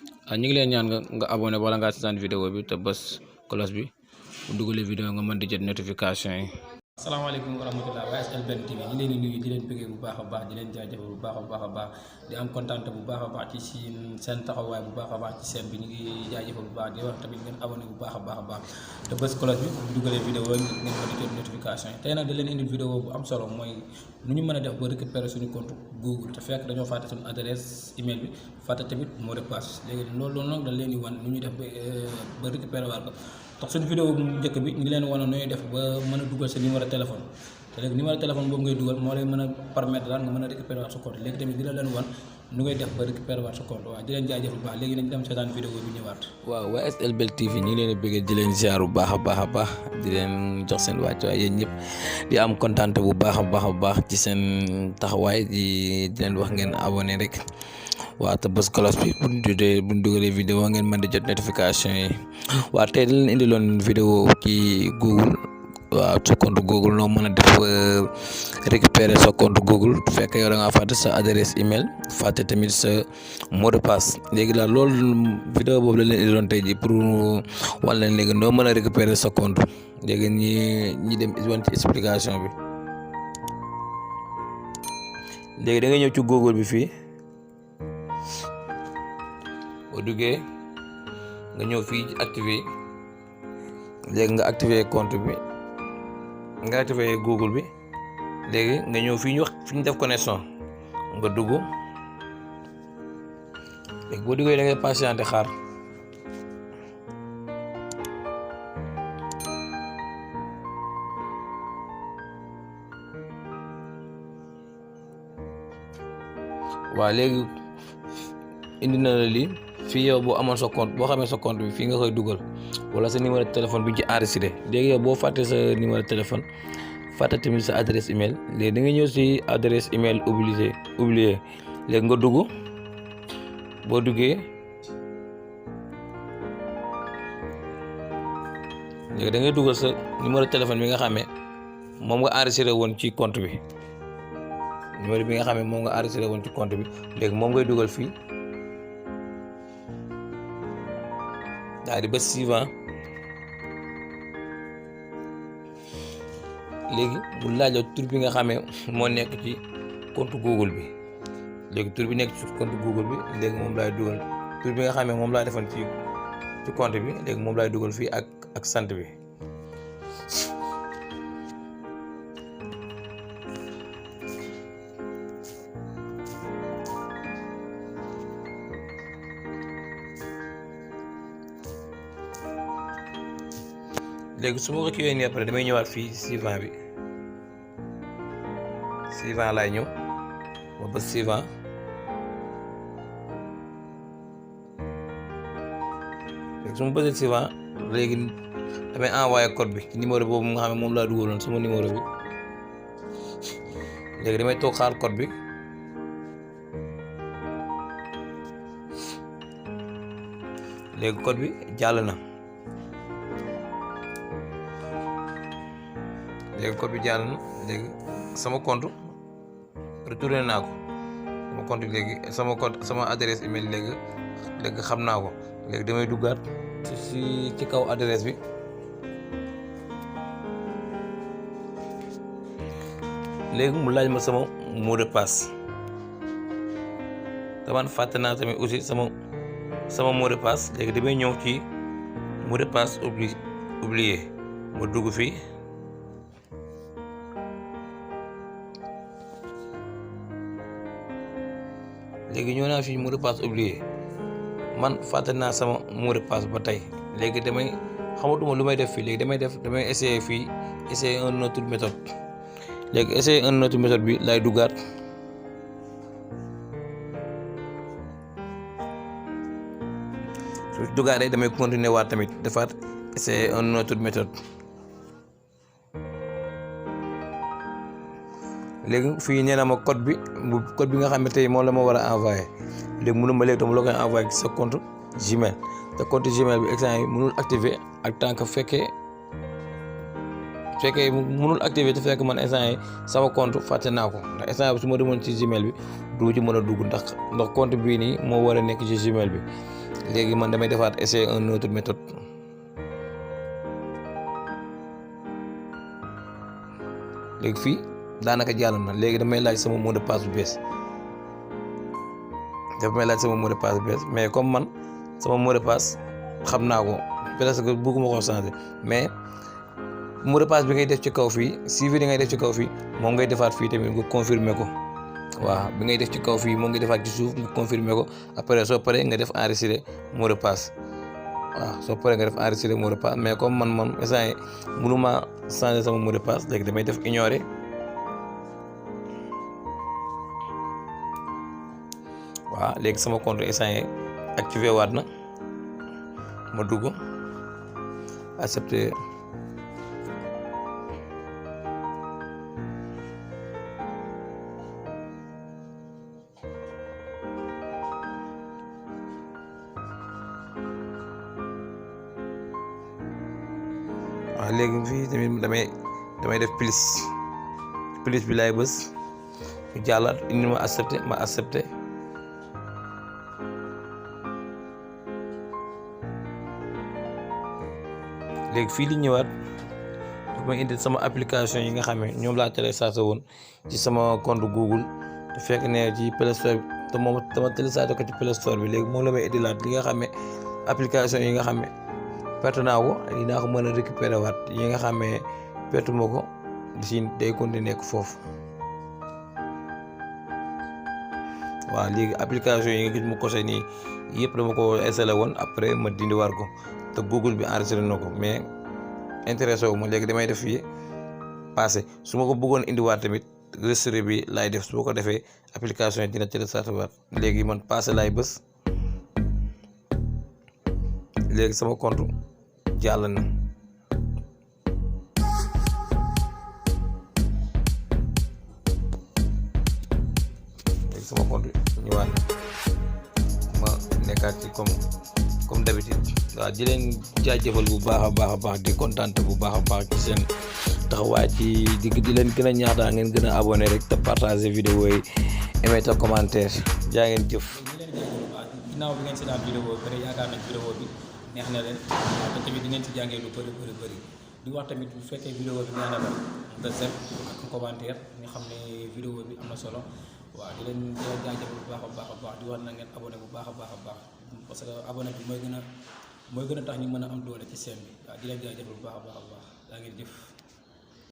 ñu ngi leen ñaan nga abonné wala ngaa seetaan vidéo bi te bës cloche bi bu dugalee vidéo nga mën di jot notification yi. asalaamaaleykum wa rahmatulah waa SLBN TV ñu leen di nuyu di leen bëggee bu baax a baax di leen jaajëfal bu baax a baax di am kontaan bu baax a baax ci seen taxawaay bu baax a baax ci seen bi ñu ngi jaajëfal bu baax di wax tamit ngeen abonné bu baax a baax te bës cloche bi bu dugalee vidéo ngeen mën di jot notification yi. tey nag da leen indi vidéo bu am solo mooy nu ñu mën a def ba récupérer suñu compte Google te fekk dañoo fàtte suñu adresse email bi fàtte tamit mot de passe léegi loolu nag dañ leen di wan nu ñuy def ba récupérer waat ko. tax suñu vidéo bu njëkk bi ñu ngi leen wan nooy def ba mën a dugal sa numéro téléphone te léegi numéro téléphone boobu ngay dugal moo lay mën a permettre daal nga mën a récupérer waat sa compte léegi tamit dina leen wan nu ngay def ba récupérer waat sa compte waaw di leen jaajëfal bu baax léegi nañ dem seetaan vidéo bi ñëwaat. waaw waa SLBN TV ñu ngi leen di bëgg di leen ziar bu baax a baax di leen jox seen wàccuwaay yéen ñëpp di am kontaan bu baax a baax ci seen taxawaay di leen wax ngeen abonné rek. waaw te bës cloche bi bu ñu dugalee vidéo ngeen mën di jot notification yi waaw tey dañ leen indiloon vidéo ci Google waaw sa compte Google noo mën a def récupérer sa compte Google bu fekkee yow da ngaa fàtte sa adresse email fàtte tamit sa mot de passe léegi daal loolu vidéo boobu la leen indiloon tey ji pour wan leen léegi noo mën a récupérer sa compte léegi ñi dem wan ci explication bi léegi da nga ñëw ci Google bi fii. boo duggee nga ñëw fii ci activer léegi nga activer compte bi nga activer Google bi léegi nga ñëw fii ñu wax fi ñu def connexion nga dugg léegi boo duggee da ngay patienter xaar waaw léegi indi na la lii fii yow boo amoon sa compte boo xamee sa compte bi fii nga koy dugal wala sa numéro téléphone bi ñu ci enregistré léegi yow boo fàtte sa numéro téléphone fàtte tamit sa adresse email léegi da nga ñëw si adresse email oublié léegi nga dugg boo duggee léegi da ngay dugal sa numéro téléphone bi nga xamee moom nga enregistré woon ci compte bi numéro bi nga xamee moom nga enregistré woon ci compte bi léegi moom ngay dugal fii. daal di ba suivant léegi mu laaj la tur bi nga xamee moo nekk ci compte Google bi léegi tur bi nekk ci compte Google bi léegi moom laay dugal tur bi nga xamee moom laa defoon ci compte bi léegi moom laay dugal fii ak sant bi léegi su ma ko kiiwee nii après damay ñëwaat fii suivant bi suivant laay ñëw ma bës suivant léegi su ma bësee suivant léegi damay envoyé code bi ci numéro boobu nga xam ne moom laa dugaloon sama numéro bi léegi damay toog xaar code bi léegi code bi jàll na. léegi code bi jàll na léegi sama compte retourné naa ko sama compte léegi sama adresse email léegi xam naa ko léegi damay duggaat ci kaw adresse bi léegi mu laaj ma sama mot de passe te man fàtte naa tamit aussi sama mot de passe léegi damay ñëw ci mot de passe oublié ma dugg fii. léegi ñëw naa fii mot de passe oublié man fàtte naa sama mot de passe ba tey léegi xamatuma lu may def fii léegi damay essayer fii essayer une autre méthode léegi essayer une autre méthode bi lay duggaat su duggaatee damay continuer waat tamit defaat essayer une autre méthode léegi fii nee na ma code bi nga xam ne tey moom la ma war a envoyé léegi mënu ma léegi tam la koy envoyé ci sa compte Gmail te compte Gmail bi exam yi mënul activer ak tant que fekkee mënul activer te fekk man instant yi sama compte fàtte naa ko ndax instant bi su ma demoon ci Gmail bi du ci mën a dugg ndax compte bii nii moo war a nekk ci Gmail bi léegi man damay defaat essayer une autre méthode. léegi fii daanaka jàll na léegi damay laaj sama mot de passe bu bees mais comme man sama mot de passe xam naa ko presque bëgguma ko changer mais mot de passe bi ngay def ci kaw fii suivi di ngay def ci kaw fii moom ngay defaat fii tamit nga confirmer ko waaw bi ngay def ci kaw fii moom ngay defaat ci suuf nga confirmer ko après soo paree nga def enregistrer mot de passe waaw soo paree nga def enregistrer mot de passe mais comme man instant yi mënuma changer sama mot de passe léegi damay def ignorer waaw léegi sama compte instant yi activé waat na ma dugg accepter waaw léegi fii tamit damay def plus bi laay bës ñu jàllaat indi ma accepté léegi fii li ñëwaat dafa may indi sama application yi nga xam ne ñoom laa téléchargé woon ci sama compte Google te fekk ne ci Play Store te moom dama téléchargé ko ci Play Store bi léegi moom la may indilaat li nga xam ne application yi nga xam ne perte naa ko dinaa ko mën a récupérer waat yi nga xam ne perte ma ko si day continuer nekk foofu waaw léegi application yi nga gis mu kose nii yëpp dama ko installé woon après ma dindi war ko te Google bi enregistré na ko mais intéressé wu ma léegi damay def fii passé su ma ko bëggoon indiwaat tamit registré bi laay def su ma ko defee application yi dina téléchargé waat léegi man passé laay bës léegi sama compte jàll na léegi sama compte ñëwaat ma nekkaat ci comme d'habitude waaw di leen jaajëfal bu baax a baax di kontaan bu baax a baax ci seen taxawaay ci di leen gën a ñaax daal ngeen gën a abonné rek te partager vidéo yi aimé te commentaire jaa ngeen jëf. ginnaaw bi ngeen si daan vidéo bi pare yaakaar nañ vidéo bi neex na leen te tamit di ngeen si jàngee lu bëri di wax tamit bu fekkee vidéo bi neex na la nga set ak commentaire nga xam ne vidéo bi am na solo waaw di leen jaajëfal bu baax a baax di wax na ngeen abonné bu baax a baax parce que abonné bi mooy gën a tax ñu mën a am doole ci chaîne bi waaw di leen jaajëfal bu baax a baax daa ngeen jëf.